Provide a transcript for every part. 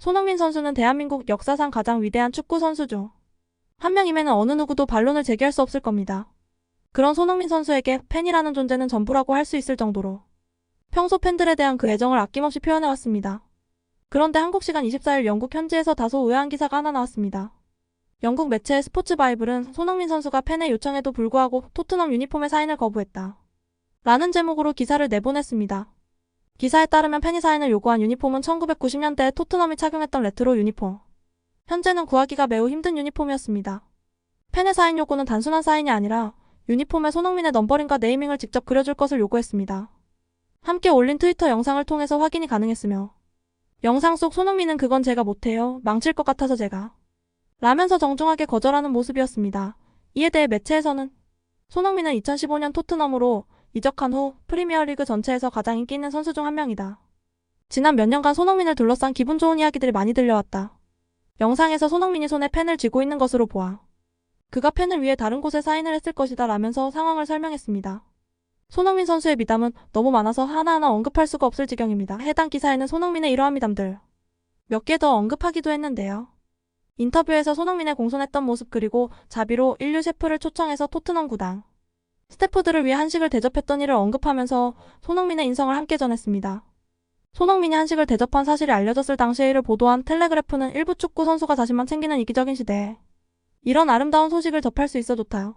손흥민 선수는 대한민국 역사상 가장 위대한 축구 선수 중 한 명임에는 어느 누구도 반론을 제기할 수 없을 겁니다. 그런 손흥민 선수에게 팬이라는 존재는 전부라고 할 수 있을 정도로 평소 팬들에 대한 그 애정을 아낌없이 표현해왔습니다. 그런데 한국 시간 24일 영국 현지에서 다소 의아한 기사가 하나 나왔습니다. 영국 매체 스포츠 바이블은 손흥민 선수가 팬의 요청에도 불구하고 토트넘 유니폼의 사인을 거부했다 라는 제목으로 기사를 내보냈습니다. 기사에 따르면 팬이 사인을 요구한 유니폼은 1990년대에 토트넘이 착용했던 레트로 유니폼. 현재는 구하기가 매우 힘든 유니폼이었습니다. 팬의 사인 요구는 단순한 사인이 아니라 유니폼에 손흥민의 넘버링과 네이밍을 직접 그려줄 것을 요구했습니다. 함께 올린 트위터 영상을 통해서 확인이 가능했으며 영상 속 손흥민은 그건 제가 못해요. 망칠 것 같아서 제가 라면서 정중하게 거절하는 모습이었습니다. 이에 대해 매체에서는 손흥민은 2015년 토트넘으로 이적한 후 프리미어리그 전체에서 가장 인기 있는 선수 중 한 명이다. 지난 몇 년간 손흥민을 둘러싼 기분 좋은 이야기들이 많이 들려왔다. 영상에서 손흥민이 손에 펜을 쥐고 있는 것으로 보아 그가 펜을 위해 다른 곳에 사인을 했을 것이다 라면서 상황을 설명했습니다. 손흥민 선수의 미담은 너무 많아서 하나하나 언급할 수가 없을 지경입니다. 해당 기사에는 손흥민의 이러한 미담들 몇 개 더 언급하기도 했는데요. 인터뷰에서 손흥민의 공손했던 모습 그리고 자비로 인류 셰프를 초청해서 토트넘 구단 스태프들을 위해 한식을 대접했던 일을 언급하면서 손흥민의 인성을 함께 전했습니다. 손흥민이 한식을 대접한 사실이 알려졌을 당시의 일을 보도한 텔레그래프는 일부 축구 선수가 자신만 챙기는 이기적인 시대에 이런 아름다운 소식을 접할 수 있어 좋다요.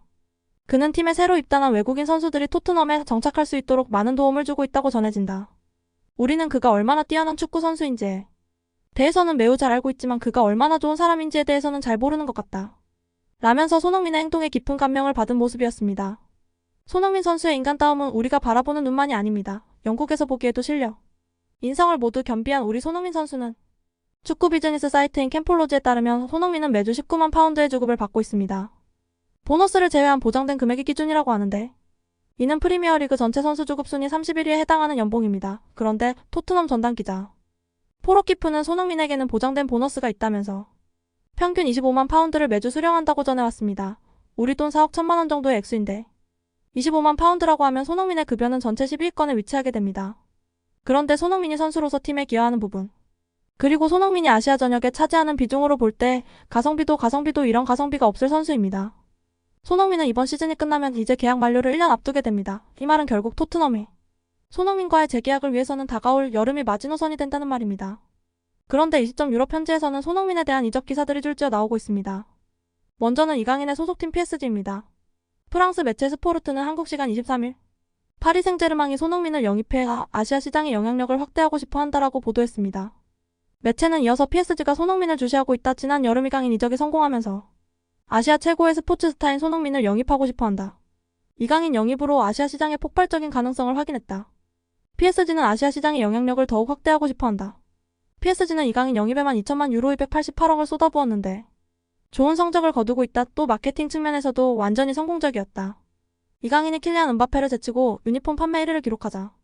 그는 팀에 새로 입단한 외국인 선수들이 토트넘에 정착할 수 있도록 많은 도움을 주고 있다고 전해진다. 우리는 그가 얼마나 뛰어난 축구 선수인지에 대해서는 매우 잘 알고 있지만 그가 얼마나 좋은 사람인지에 대해서는 잘 모르는 것 같다. 라면서 손흥민의 행동에 깊은 감명을 받은 모습이었습니다. 손흥민 선수의 인간다움은 우리가 바라보는 눈만이 아닙니다. 영국에서 보기에도 실력, 인성을 모두 겸비한 우리 손흥민 선수는 축구 비즈니스 사이트인 캠폴로지에 따르면 손흥민은 매주 19만 파운드의 주급을 받고 있습니다. 보너스를 제외한 보장된 금액이 기준이라고 하는데 이는 프리미어리그 전체 선수 주급 순위 31위에 해당하는 연봉입니다. 그런데 토트넘 전담 기자 포로키프는 손흥민에게는 보장된 보너스가 있다면서 평균 25만 파운드를 매주 수령한다고 전해왔습니다. 우리 돈 4억 1천만 원 정도의 액수인데 25만 파운드라고 하면 손흥민의 급여는 전체 10위권에 위치하게 됩니다. 그런데 손흥민이 선수로서 팀에 기여하는 부분 그리고 손흥민이 아시아 전역에 차지하는 비중으로 볼 때 가성비도 이런 가성비가 없을 선수입니다. 손흥민은 이번 시즌이 끝나면 이제 계약 만료를 1년 앞두게 됩니다. 이 말은 결국 토트넘이 손흥민과의 재계약을 위해서는 다가올 여름이 마지노선이 된다는 말입니다. 그런데 이 시점 유럽 현지에서는 손흥민에 대한 이적 기사들이 줄지어 나오고 있습니다. 먼저는 이강인의 소속팀 PSG입니다. 프랑스 매체 스포르트는 한국 시간 23일 파리 생제르맹이 손흥민을 영입해 아시아 시장의 영향력을 확대하고 싶어 한다라고 보도했습니다. 매체는 이어서 PSG가 손흥민을 주시하고 있다. 지난 여름 이강인 이적이 성공하면서 아시아 최고의 스포츠 스타인 손흥민을 영입하고 싶어 한다. 이강인 영입으로 아시아 시장의 폭발적인 가능성을 확인했다. PSG는 아시아 시장의 영향력을 더욱 확대하고 싶어 한다. PSG는 이강인 영입에만 2천만 유로 288억을 쏟아부었는데 좋은 성적을 거두고 있다. 또 마케팅 측면에서도 완전히 성공적이었다. 이강인이 킬리안 은바페를 제치고 유니폼 판매 1위를 기록하자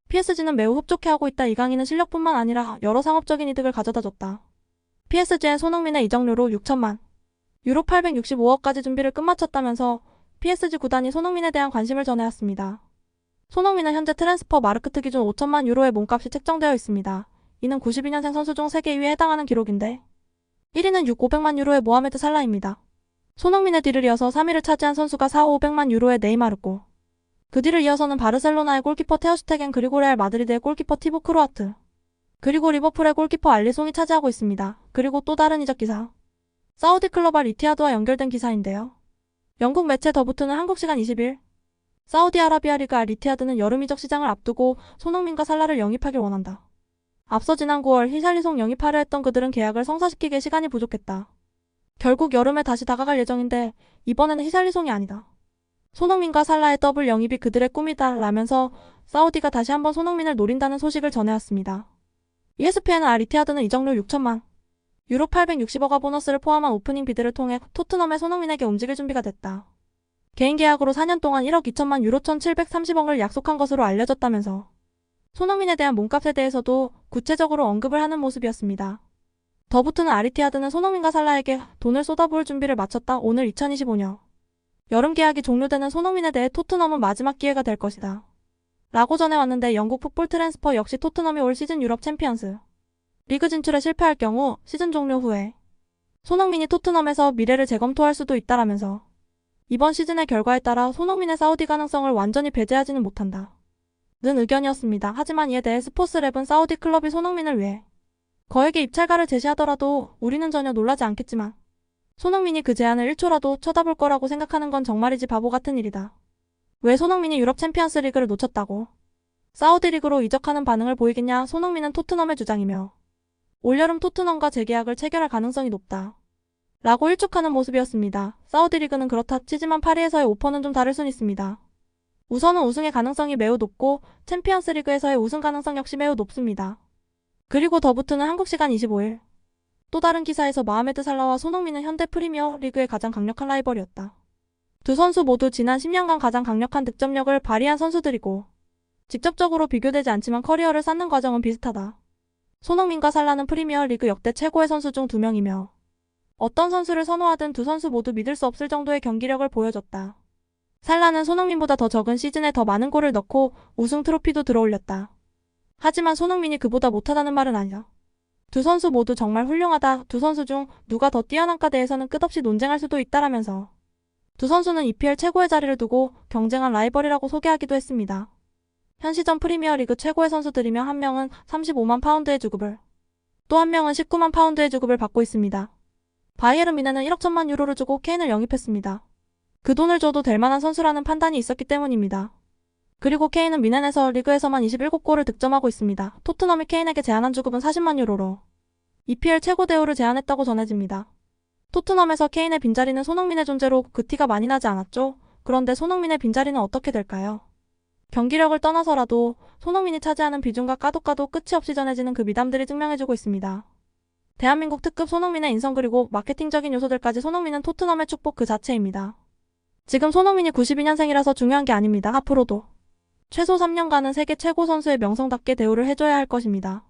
PSG는 매우 흡족해하고 있다. 이강인은 실력뿐만 아니라 여러 상업적인 이득을 가져다줬다. PSG엔 손흥민의 이적료로 6천만 유로 865억까지 준비를 끝마쳤다면서 PSG 구단이 손흥민에 대한 관심을 전해왔습니다. 손흥민은 현재 트랜스퍼 마르크트 기준 5천만 유로의 몸값이 책정되어 있습니다. 이는 92년생 선수 중 세계 2위에 해당하는 기록인데 1위는 500만 유로의 모하메드 살라입니다. 손흥민의 뒤를 이어서 3위를 차지한 선수가 500만 유로의 네이마르고 그 뒤를 이어서는 바르셀로나의 골키퍼 테어슈테겐 그리고 레알 마드리드의 골키퍼 티보 크루아트 그리고 리버풀의 골키퍼 알리송이 차지하고 있습니다. 그리고 또 다른 이적 기사 사우디 클럽 알 이티하드와 연결된 기사인데요. 영국 매체 더부트는 한국 시간 20일 사우디아라비아 리그 알 이티하드는 여름 이적 시장을 앞두고 손흥민과 살라를 영입하길 원한다. 앞서 지난 9월 히샬리송 영입하려 했던 그들은 계약을 성사시키기에 시간이 부족했다. 결국 여름에 다시 다가갈 예정인데 이번에는 히샬리송이 아니다. 손흥민과 살라의 더블 영입이 그들의 꿈이다 라면서 사우디가 다시 한번 손흥민을 노린다는 소식을 전해왔습니다. ESPN은 알 이티하드는 이적료 6천만 유로 860억화 보너스를 포함한 오프닝 비드를 통해 토트넘의 손흥민에게 움직일 준비가 됐다. 개인 계약으로 4년 동안 1억 2천만 유로 1730억을 약속한 것으로 알려졌다면서 손흥민에 대한 몸값에 대해서도 구체적으로 언급을 하는 모습이었습니다. 더부트는 알 이티하드는 손흥민과 살라에게 돈을 쏟아부을 준비를 마쳤다. 오늘 2025년 여름 계약이 종료되는 손흥민에 대해 토트넘은 마지막 기회가 될 것이다 라고 전해왔는데 영국 풋볼 트랜스퍼 역시 토트넘이 올 시즌 유럽 챔피언스 리그 진출에 실패할 경우 시즌 종료 후에 손흥민이 토트넘에서 미래를 재검토할 수도 있다라면서 이번 시즌의 결과에 따라 손흥민의 사우디 가능성을 완전히 배제하지는 못한다 는 의견이었습니다. 하지만 이에 대해 스포츠랩은 사우디 클럽이 손흥민을 위해 거액의 입찰가를 제시하더라도 우리는 전혀 놀라지 않겠지만 손흥민이 그 제안을 1초라도 쳐다볼 거라고 생각하는 건 정말이지 바보 같은 일이다. 왜 손흥민이 유럽 챔피언스 리그를 놓쳤다고 사우디 리그로 이적하는 반응을 보이겠냐. 손흥민은 토트넘의 주장이며 올여름 토트넘과 재계약을 체결할 가능성이 높다 라고 일축하는 모습이었습니다. 사우디 리그는 그렇다 치지만 파리에서의 오퍼는 좀 다를 순 있습니다. 우선은 우승의 가능성이 매우 높고 챔피언스 리그에서의 우승 가능성 역시 매우 높습니다. 그리고 더부트는 한국 시간 25일 또 다른 기사에서 마하메드 살라와 손흥민은 현대 프리미어 리그의 가장 강력한 라이벌이었다. 두 선수 모두 지난 10년간 가장 강력한 득점력을 발휘한 선수들이고 직접적으로 비교되지 않지만 커리어를 쌓는 과정은 비슷하다. 손흥민과 살라는 프리미어 리그 역대 최고의 선수 중 2명이며 어떤 선수를 선호하든 두 선수 모두 믿을 수 없을 정도의 경기력을 보여줬다. 살라는 손흥민보다 더 적은 시즌에 더 많은 골을 넣고 우승 트로피도 들어올렸다. 하지만 손흥민이 그보다 못하다는 말은 아니야. 두 선수 모두 정말 훌륭하다. 두 선수 중 누가 더 뛰어난가 대해서는 끝없이 논쟁할 수도 있다라면서 두 선수는 EPL 최고의 자리를 두고 경쟁한 라이벌이라고 소개하기도 했습니다. 현 시점 프리미어리그 최고의 선수들이며 한 명은 35만 파운드의 주급을 또 한 명은 19만 파운드의 주급을 받고 있습니다. 바이에른 뮌헨은 1억 1천만 유로를 주고 케인을 영입했습니다. 그 돈을 줘도 될 만한 선수라는 판단이 있었기 때문입니다. 그리고 케인은 뮌헨에서 리그에서만 27골을 득점하고 있습니다. 토트넘이 케인에게 제안한 주급은 40만 유로로 EPL 최고 대우를 제안했다고 전해집니다. 토트넘에서 케인의 빈자리는 손흥민의 존재로 그 티가 많이 나지 않았죠? 그런데 손흥민의 빈자리는 어떻게 될까요? 경기력을 떠나서라도 손흥민이 차지하는 비중과 까도 끝이 없이 전해지는 그 미담들이 증명해주고 있습니다. 대한민국 특급 손흥민의 인성 그리고 마케팅적인 요소들까지 손흥민은 토트넘의 축복 그 자체입니다. 지금 손흥민이 92년생이라서 중요한 게 아닙니다. 앞으로도 최소 3년간은 세계 최고 선수의 명성답게 대우를 해줘야 할 것입니다.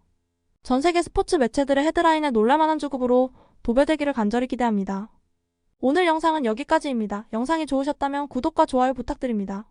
전 세계 스포츠 매체들의 헤드라인에 놀랄만한 주급으로 도배되기를 간절히 기대합니다. 오늘 영상은 여기까지입니다. 영상이 좋으셨다면 구독과 좋아요 부탁드립니다.